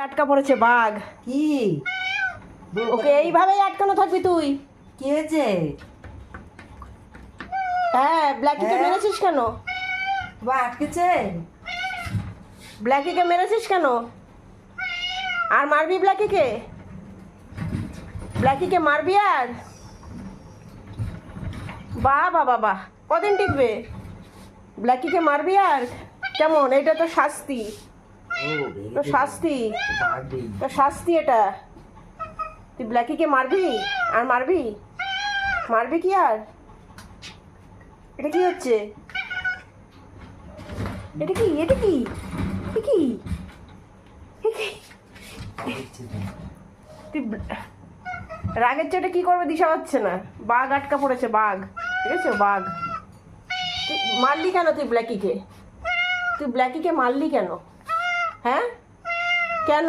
আটকা পড়েছে বাঘ। কি ওকে এইভাবেই আটকানো থাকবি তুই। কি হয়েছে? হ্যাঁ, ব্ল্যাকিকে হ্যাঁ? মেরেছিস কেন? বা আটকেছে? ব্ল্যাকিকে মেরেছিস কেন? আর মারবি ব্ল্যাকিকে? ব্ল্যাকিকে মারবি আর? বাহ বাবা বাহ, কদিন টিকবে? ব্ল্যাকিকে মারবি আর? কেমন, এটা তো শাস্তি, তো শাস্তি, তো শাস্তি এটা। তুই ব্ল্যাকিকে মারবি আর মারবি? মারবি কি আর? এটা কি হচ্ছে? এটা কি? এটা কি? এটা কি? এটা কি? তুই রাগের চোটে কি করবে দিশা পাচ্ছে না। বাঘ আটকা পড়েছে, বাঘ, ঠিক আছে? বাঘ। তুই মারলি কেন? তুই ব্ল্যাকিকে মারলি কেন? হ্যাঁ,